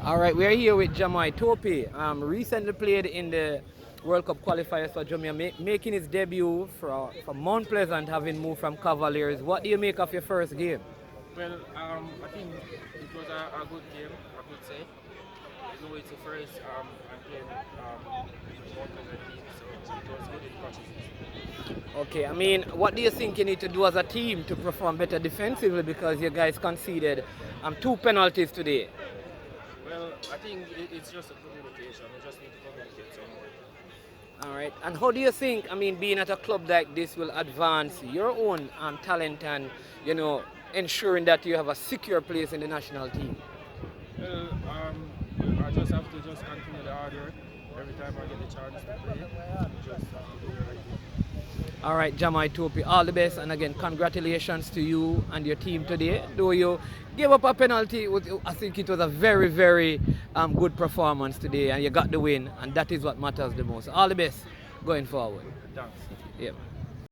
All right, we're here with Jamoy Topey. Recently played in the World Cup qualifiers for Jamaica, making his debut for Mount Pleasant, having moved from Cavaliers. What do you make of your first game? Well, I think it was a good game, I could say. Though it's the first I'm playing one other team, so it was good in practice. Okay, I mean, what do you think you need to do as a team to perform better defensively because you guys conceded two penalties today? Well, I think it's just a communication. We just need to communicate some more. All right, and how do you think, I mean, being at a club like this will advance your own talent and, ensuring that you have a secure place in the national team? Well, I just have to just continue the hard work. Every time I get the chance to play, just have to do the right thing. All right, Jamoy Topey, all the best. And again, congratulations to you and your team today. Though you gave up a penalty, I think it was a very, very good performance today. And you got the win. And that is what matters the most. All the best going forward. Thanks. Yeah.